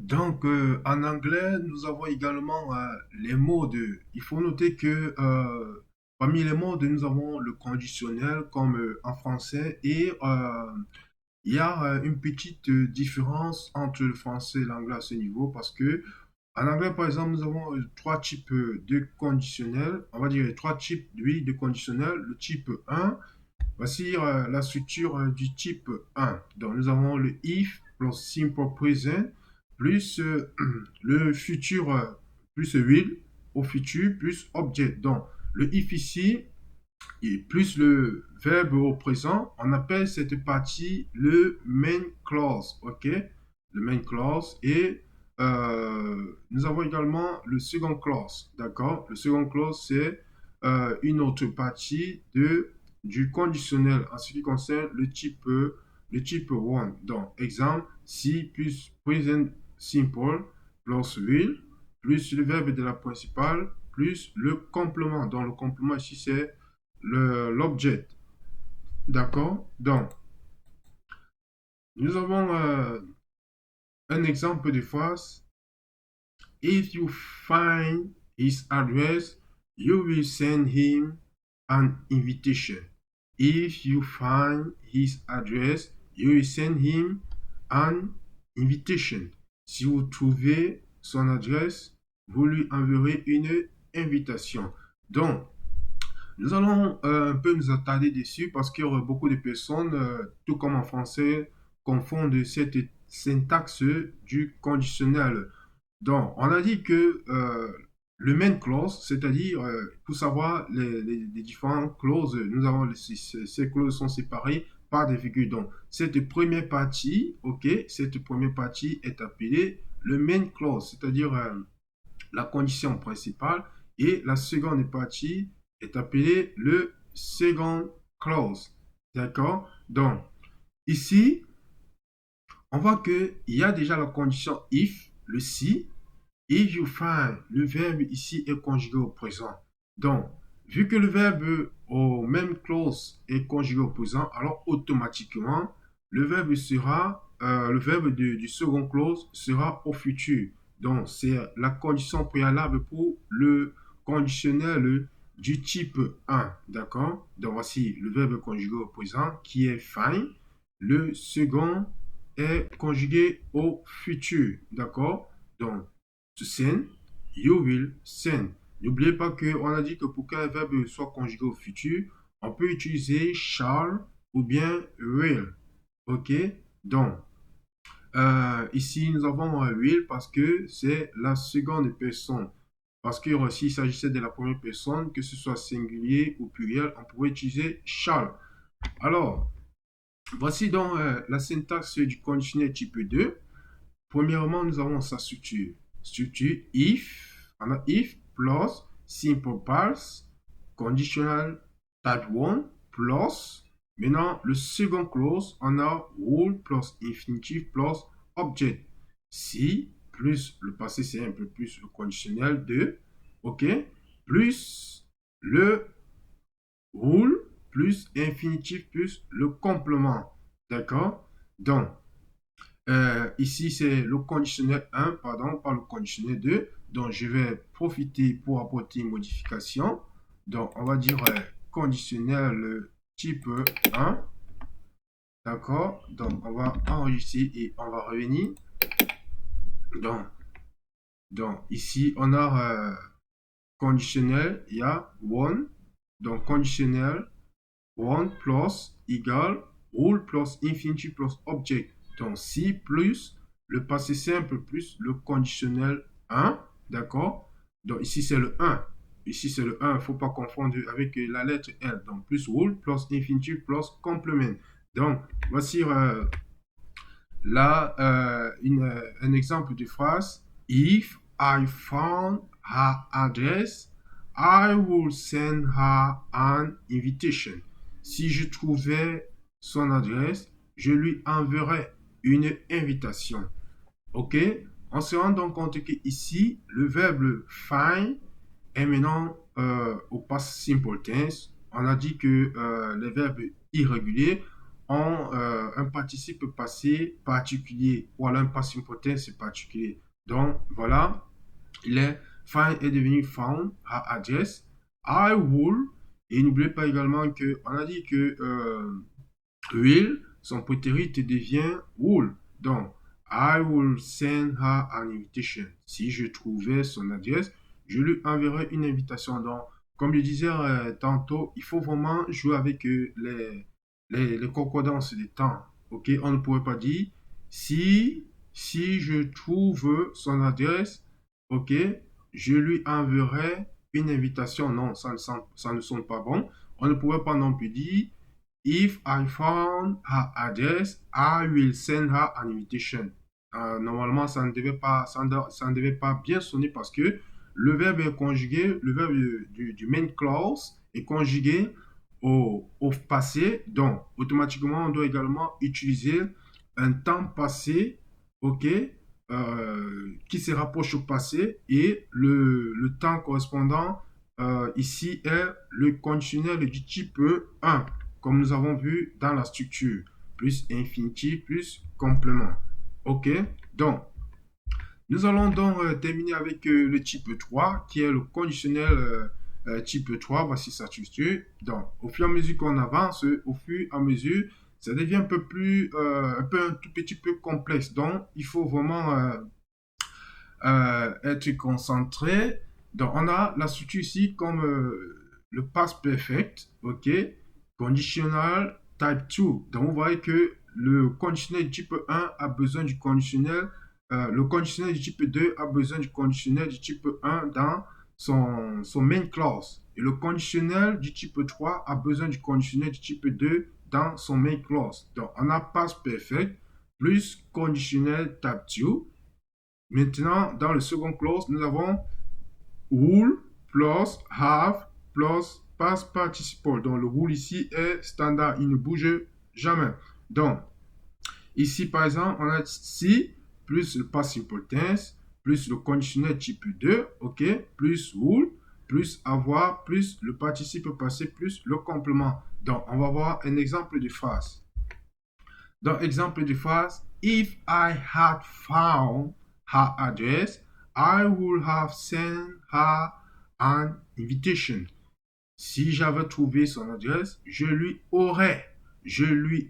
Donc, en anglais, nous avons également les modes. Il faut noter que parmi les modes, nous avons le conditionnel comme en français et il y a une petite différence entre le français et l'anglais à ce niveau parce que en anglais, par exemple, nous avons trois types de conditionnels. On va dire trois types, oui, de conditionnels. Le type 1, voici la structure du type 1. Donc, nous avons le if plus simple present plus le futur plus will au futur plus object. Donc, le if ici et plus le verbe au présent, on appelle cette partie le main clause. OK? Le main clause. Et nous avons également le second clause. D'accord? Le second clause, c'est une autre partie du conditionnel en ce qui concerne le type 1. Donc, exemple, si plus present simple plus will plus le verbe de la principale plus le complément. Donc, le complément ici, c'est l'objet. D'accord? Donc, nous avons un exemple de phrase. If you find his address, you will send him an invitation. If you find his address, you will send him an invitation. Si vous trouvez son adresse, vous lui enverrez une invitation. Donc, nous allons un peu nous attarder dessus parce qu'il y aura beaucoup de personnes, tout comme en français, confondent cette syntaxe du conditionnel. Donc, on a dit que le main clause, c'est-à-dire, pour savoir les différentes clauses, nous avons ces clauses sont séparées par des virgules. Donc, cette première partie, ok, cette première partie est appelée le main clause, c'est-à-dire la condition principale, et la seconde partie est appelée le second clause. D'accord? Donc, ici, on voit qu'il y a déjà la condition if, le si. If you find, le verbe ici est conjugué au présent. Donc, vu que le verbe au même clause est conjugué au présent, alors automatiquement, le verbe du second clause sera au futur. Donc, c'est la condition préalable pour le conditionnel du type 1. D'accord? Donc, voici le verbe conjugué au présent qui est find. Le second est conjugué au futur. D'accord? Donc, to send, you will send. N'oubliez pas qu'on a dit que pour qu'un verbe soit conjugué au futur, on peut utiliser shall ou bien will. OK? Donc, ici, nous avons un will parce que c'est la seconde personne. Parce que s'il s'agissait de la première personne, que ce soit singulier ou pluriel, on pourrait utiliser shall. Alors, voici donc la syntaxe du conditionnel type 2. Premièrement, nous avons sa structure. Structure if, on a if plus simple past, conditional type 1 plus. Maintenant, le second clause, on a will plus infinitive plus object. Si plus le passé simple plus le conditionnel de, ok, plus le will plus infinitif plus le complément. D'accord? Donc, ici, c'est le conditionnel 1, pardon, pas le conditionnel 2. Donc, je vais profiter pour apporter une modification. Donc, on va dire conditionnel type 1. D'accord? Donc, on va enregistrer et on va revenir. Donc, ici, on a conditionnel, il y a one. Donc, conditionnel 1 plus égale rule plus infinitive plus object. Donc, si plus le passé simple plus le conditionnel 1, d'accord? Donc, ici, c'est le 1. Ici, c'est le 1. Il ne faut pas confondre avec la lettre L. Donc, plus rule plus infinitive plus complement. Donc, voici là un exemple de phrase. If I found her address, I will send her an invitation. Si je trouvais son adresse, je lui enverrai une invitation. OK? On se rend donc compte que ici, le verbe find est maintenant au past simple tense. On a dit que les verbes irréguliers, ont un participe passé particulier ou alors un participe tense particulier. Donc, voilà, find est devenu found à address. I will. Et n'oubliez pas également que on a dit que will, son prétérit devient will. Donc, I will send her an invitation. Si je trouvais son adresse, je lui enverrai une invitation. Donc, comme je disais tantôt, il faut vraiment jouer avec les concordances des temps. Ok, on ne pourrait pas dire si je trouve son adresse, ok, je lui enverrai une invitation. Non, ça ne sonne pas bon. On ne pourrait pas non plus dire if I found her address, I will send her an invitation. Normalement, ça ne devait pas bien sonner parce que le verbe est conjugué, le verbe du main clause est conjugué au passé. Donc, automatiquement, on doit également utiliser un temps passé, ok, qui se rapproche au passé et le temps correspondant ici est le conditionnel du type 1 comme nous avons vu dans la structure, plus infinitif, plus complément. OK? Donc, nous allons donc terminer avec le type 3, qui est le conditionnel type 3. Voici sa structure. Donc, au fur et à mesure qu'on avance, au fur et à mesure, ça devient un peu plus, un tout petit peu complexe. Donc, il faut vraiment être concentré. Donc, on a la structure ici comme le past perfect, ok, conditional type 2. Donc, vous voyez que le conditionnel du type 1 a besoin du conditionnel, le conditionnel du type 2 a besoin du conditionnel du type 1 dans son main clause. Et le conditionnel du type 3 a besoin du conditionnel du type 2 dans son main clause. Donc, on a past perfect plus conditionnel type 2. Maintenant, dans le second clause, nous avons will plus have plus past participle. Donc, le will ici est standard, il ne bouge jamais. Donc, ici, par exemple, on a si plus le past simple tense plus le conditionnel type 2, ok, plus will, plus avoir, plus le participe passé, plus le complément. Donc, on va voir un exemple de phrase. Donc, exemple de phrase, if I had found her address, I would have sent her an invitation. Si j'avais trouvé son adresse, je lui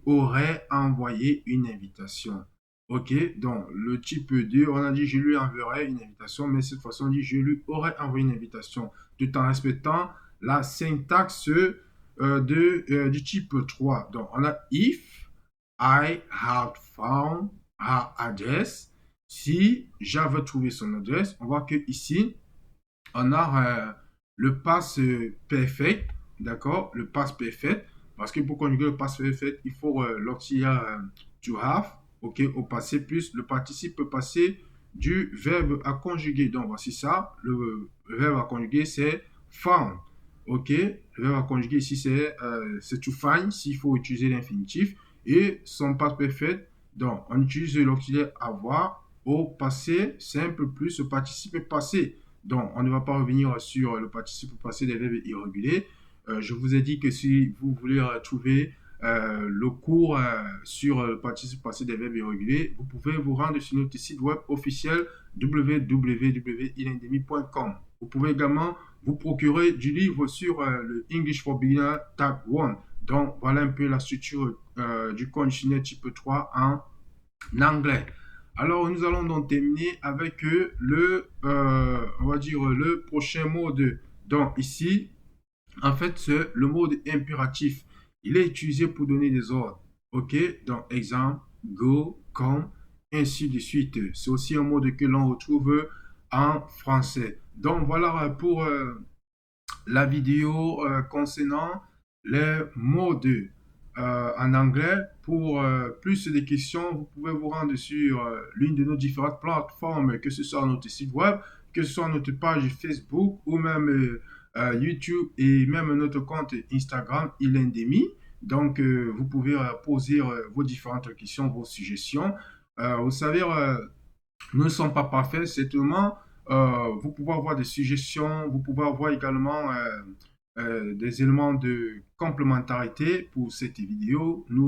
aurais envoyé une invitation. Ok, donc le type 2, on a dit je lui enverrai une invitation, mais cette fois-ci on dit je lui aurais envoyé une invitation, tout en respectant la syntaxe du type 3. Donc on a if I had found her address. Si j'avais trouvé son adresse, on voit que ici, on a le past perfect, d'accord? Le past perfect, parce que pour conjuguer le past perfect, il faut l'auxiliaire to have, ok, au passé plus le participe passé du verbe à conjuguer. Donc voici ça, le verbe à conjuguer c'est found, ok? Le verbe à conjuguer ici c'est to find, s'il faut utiliser l'infinitif, et son past perfect, donc on utilise l'auxiliaire avoir au passé simple plus le participe passé. Donc, on ne va pas revenir sur le participe passé des verbes irréguliers. Je vous ai dit que si vous voulez trouver le cours sur le participe passé des verbes irréguliers, vous pouvez vous rendre sur notre site web officiel www.ilendemi.com. Vous pouvez également vous procurer du livre sur le English for Beginner Type 1. Donc, voilà un peu la structure du conditionnel type 3 en anglais. Alors, nous allons donc terminer avec on va dire, le prochain mode. Donc, ici, en fait, c'est le mode impératif. Il est utilisé pour donner des ordres. OK? Donc, exemple, go, come, ainsi de suite. C'est aussi un mode que l'on retrouve en français. Donc, voilà pour la vidéo concernant les modes en anglais. Pour plus de questions, vous pouvez vous rendre sur l'une de nos différentes plateformes, que ce soit notre site web, que ce soit notre page Facebook ou même YouTube et même notre compte Instagram, Ilendemi. Donc, vous pouvez poser vos différentes questions, vos suggestions. Vous savez, nous ne sommes pas parfaits, c'est seulement vous pouvez avoir des suggestions, vous pouvez avoir également des éléments de complémentarité pour cette vidéo. Nous